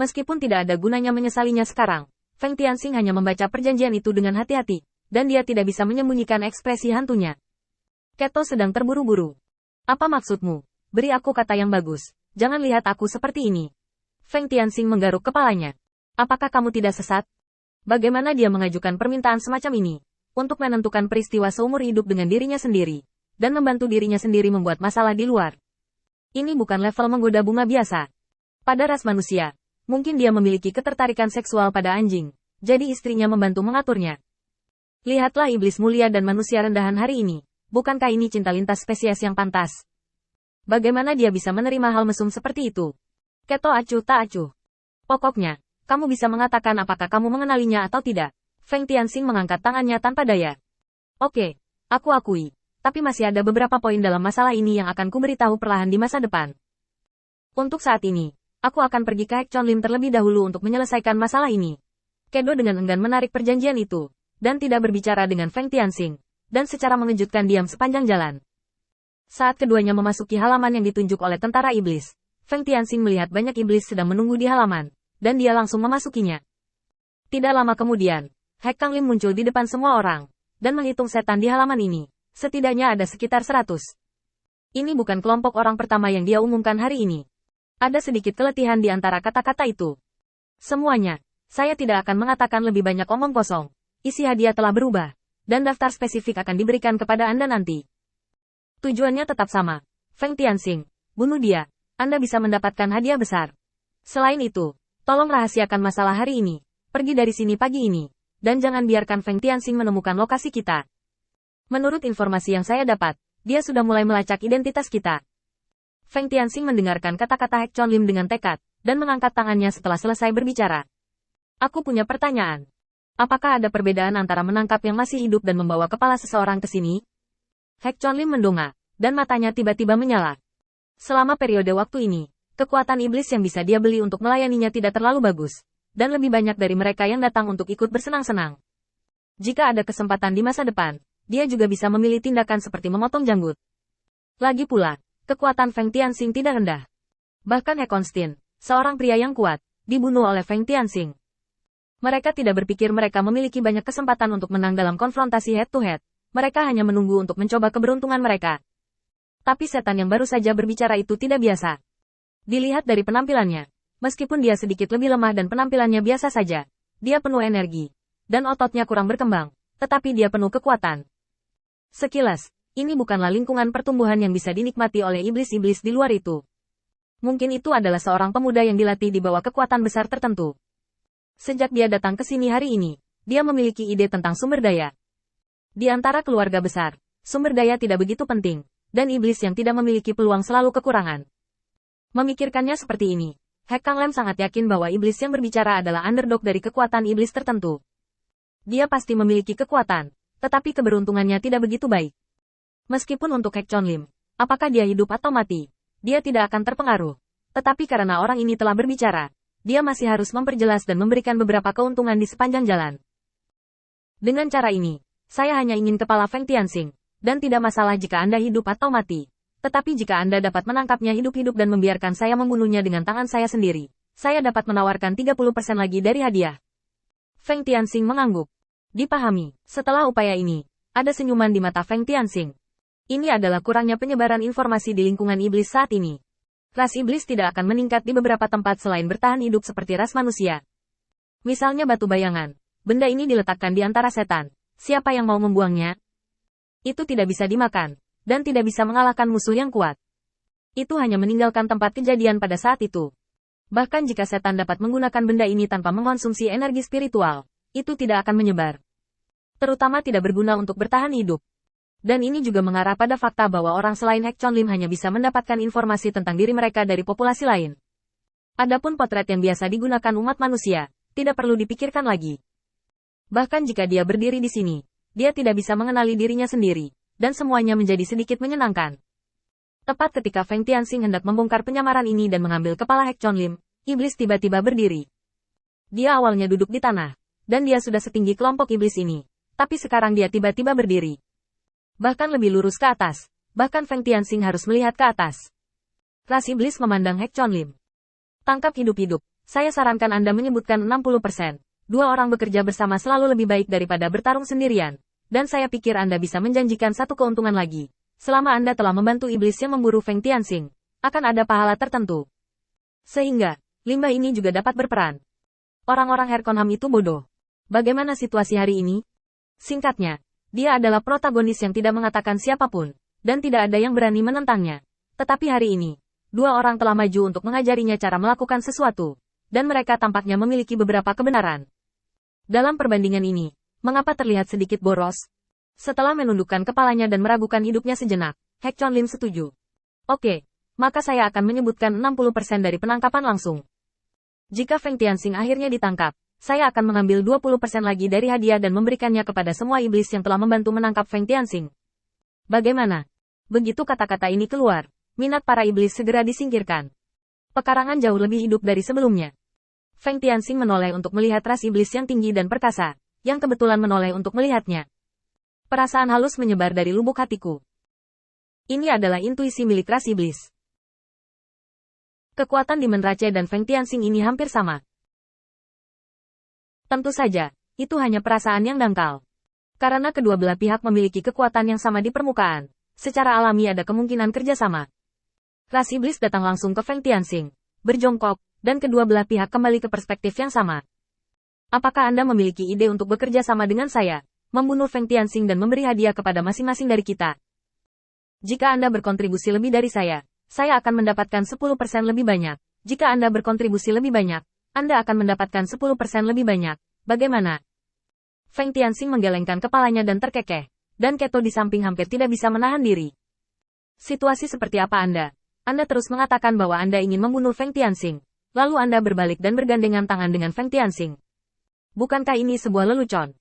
Meskipun tidak ada gunanya menyesalinya sekarang, Feng Tianxing hanya membaca perjanjian itu dengan hati-hati, dan dia tidak bisa menyembunyikan ekspresi hantunya. Keto sedang terburu-buru. Apa maksudmu? Beri aku kata yang bagus. Jangan lihat aku seperti ini. Feng Tianxing menggaruk kepalanya. Apakah kamu tidak sesat? Bagaimana dia mengajukan permintaan semacam ini? Untuk menentukan peristiwa seumur hidup dengan dirinya sendiri. Dan membantu dirinya sendiri membuat masalah di luar. Ini bukan level menggoda bunga biasa. Pada ras manusia, mungkin dia memiliki ketertarikan seksual pada anjing. Jadi istrinya membantu mengaturnya. Lihatlah iblis mulia dan manusia rendahan hari ini. Bukankah ini cinta lintas spesies yang pantas? Bagaimana dia bisa menerima hal mesum seperti itu? Keto acuh tak acuh. Pokoknya, kamu bisa mengatakan apakah kamu mengenalinya atau tidak. Feng Tianxing mengangkat tangannya tanpa daya. Oke, aku akui. Tapi masih ada beberapa poin dalam masalah ini yang akan kuberitahu perlahan di masa depan. Untuk saat ini, aku akan pergi ke Hek Chonlim terlebih dahulu untuk menyelesaikan masalah ini. Kedo dengan enggan menarik perjanjian itu, dan tidak berbicara dengan Feng Tianxing, dan secara mengejutkan diam sepanjang jalan. Saat keduanya memasuki halaman yang ditunjuk oleh tentara iblis, Feng Tianxing melihat banyak iblis sedang menunggu di halaman, dan dia langsung memasukinya. Tidak lama kemudian, Hek Kanglim muncul di depan semua orang, dan menghitung setan di halaman ini. Setidaknya ada sekitar 100. Ini bukan kelompok orang pertama yang dia umumkan hari ini. Ada sedikit keletihan di antara kata-kata itu. Semuanya, saya tidak akan mengatakan lebih banyak omong kosong. Isi hadiah telah berubah, dan daftar spesifik akan diberikan kepada Anda nanti. Tujuannya tetap sama. Feng Tianxing, bunuh dia. Anda bisa mendapatkan hadiah besar. Selain itu, tolong rahasiakan masalah hari ini. Pergi dari sini pagi ini. Dan jangan biarkan Feng Tianxing menemukan lokasi kita. Menurut informasi yang saya dapat, dia sudah mulai melacak identitas kita. Feng Tianxing mendengarkan kata-kata Hek Chonlim dengan tekad, dan mengangkat tangannya setelah selesai berbicara. Aku punya pertanyaan. Apakah ada perbedaan antara menangkap yang masih hidup dan membawa kepala seseorang ke sini? Hek Chonlim mendongak, dan matanya tiba-tiba menyala. Selama periode waktu ini, kekuatan iblis yang bisa dia beli untuk melayaninya tidak terlalu bagus, dan lebih banyak dari mereka yang datang untuk ikut bersenang-senang. Jika ada kesempatan di masa depan, dia juga bisa memilih tindakan seperti memotong janggut. Lagi pula, kekuatan Feng Tianxing tidak rendah. Bahkan He Constin, seorang pria yang kuat, dibunuh oleh Feng Tianxing. Mereka tidak berpikir mereka memiliki banyak kesempatan untuk menang dalam konfrontasi head-to-head. Mereka hanya menunggu untuk mencoba keberuntungan mereka. Tapi setan yang baru saja berbicara itu tidak biasa. Dilihat dari penampilannya, meskipun dia sedikit lebih lemah dan penampilannya biasa saja, dia penuh energi, dan ototnya kurang berkembang, tetapi dia penuh kekuatan. Sekilas, ini bukanlah lingkungan pertumbuhan yang bisa dinikmati oleh iblis-iblis di luar itu. Mungkin itu adalah seorang pemuda yang dilatih di bawah kekuatan besar tertentu. Sejak dia datang ke sini hari ini, dia memiliki ide tentang sumber daya. Di antara keluarga besar, sumber daya tidak begitu penting, dan iblis yang tidak memiliki peluang selalu kekurangan. Memikirkannya seperti ini, Hek Kang sangat yakin bahwa iblis yang berbicara adalah underdog dari kekuatan iblis tertentu. Dia pasti memiliki kekuatan, tetapi keberuntungannya tidak begitu baik. Meskipun untuk Hek Chonlim, apakah dia hidup atau mati, dia tidak akan terpengaruh. Tetapi karena orang ini telah berbicara, dia masih harus memperjelas dan memberikan beberapa keuntungan di sepanjang jalan. Dengan cara ini, saya hanya ingin kepala Feng Tianxing, dan tidak masalah jika Anda hidup atau mati. Tetapi jika Anda dapat menangkapnya hidup-hidup dan membiarkan saya membunuhnya dengan tangan saya sendiri, saya dapat menawarkan 30% lagi dari hadiah. Feng Tianxing mengangguk. Dipahami, setelah upaya ini, ada senyuman di mata Feng Tianxing. Ini adalah kurangnya penyebaran informasi di lingkungan iblis saat ini. Ras iblis tidak akan meningkat di beberapa tempat selain bertahan hidup seperti ras manusia. Misalnya batu bayangan. Benda ini diletakkan di antara setan. Siapa yang mau membuangnya? Itu tidak bisa dimakan, dan tidak bisa mengalahkan musuh yang kuat. Itu hanya meninggalkan tempat kejadian pada saat itu. Bahkan jika setan dapat menggunakan benda ini tanpa mengkonsumsi energi spiritual, itu tidak akan menyebar. Terutama tidak berguna untuk bertahan hidup. Dan ini juga mengarah pada fakta bahwa orang selain Hek Chonlim hanya bisa mendapatkan informasi tentang diri mereka dari populasi lain. Adapun potret yang biasa digunakan umat manusia, tidak perlu dipikirkan lagi. Bahkan jika dia berdiri di sini, dia tidak bisa mengenali dirinya sendiri, dan semuanya menjadi sedikit menyenangkan. Tepat ketika Feng Tianxing hendak membongkar penyamaran ini dan mengambil kepala Hek Chonlim, iblis tiba-tiba berdiri. Dia awalnya duduk di tanah, dan dia sudah setinggi kelompok iblis ini. Tapi sekarang dia tiba-tiba berdiri. Bahkan lebih lurus ke atas. Bahkan Feng Tianxing harus melihat ke atas. Ras iblis memandang Hek Chonlim. Tangkap hidup-hidup. saya sarankan Anda menyebutkan 60%. Dua orang bekerja bersama selalu lebih baik daripada bertarung sendirian. Dan saya pikir Anda bisa menjanjikan satu keuntungan lagi. Selama Anda telah membantu iblis yang memburu Feng Tianxing, akan ada pahala tertentu. Sehingga, limbah ini juga dapat berperan. Orang-orang Herkonham itu bodoh. Bagaimana situasi hari ini? Singkatnya, dia adalah protagonis yang tidak mengatakan siapapun, dan tidak ada yang berani menentangnya. Tetapi hari ini, dua orang telah maju untuk mengajarinya cara melakukan sesuatu, dan mereka tampaknya memiliki beberapa kebenaran. Dalam perbandingan ini, mengapa terlihat sedikit boros? Setelah menundukkan kepalanya dan meragukan hidupnya sejenak, Hek Chon Lim setuju. Oke, maka saya akan menyebutkan 60% dari penangkapan langsung. Jika Feng Tianxing akhirnya ditangkap, saya akan mengambil 20% lagi dari hadiah dan memberikannya kepada semua iblis yang telah membantu menangkap Feng Tianxing. Bagaimana? Begitu kata-kata ini keluar, minat para iblis segera disingkirkan. Pekarangan jauh lebih hidup dari sebelumnya. Feng Tianxing menoleh untuk melihat ras iblis yang tinggi dan perkasa, yang kebetulan menoleh untuk melihatnya. Perasaan halus menyebar dari lubuk hatiku. Ini adalah intuisi milik ras iblis. Kekuatan Demon Rache dan Feng Tianxing ini hampir sama. Tentu saja, itu hanya perasaan yang dangkal. Karena kedua belah pihak memiliki kekuatan yang sama di permukaan, secara alami ada kemungkinan kerjasama. Ras iblis datang langsung ke Feng Tianxing, berjongkok, dan kedua belah pihak kembali ke perspektif yang sama. Apakah Anda memiliki ide untuk bekerja sama dengan saya, membunuh Feng Tianxing dan memberi hadiah kepada masing-masing dari kita? Jika Anda berkontribusi lebih dari saya akan mendapatkan 10% lebih banyak. Jika Anda berkontribusi lebih banyak, Anda akan mendapatkan 10% lebih banyak. Bagaimana? Feng Tianxing menggelengkan kepalanya dan terkekeh, dan Keto di samping hampir tidak bisa menahan diri. Situasi seperti apa Anda? Anda terus mengatakan bahwa Anda ingin membunuh Feng Tianxing, lalu Anda berbalik dan bergandengan tangan dengan Feng Tianxing. Bukankah ini sebuah lelucon?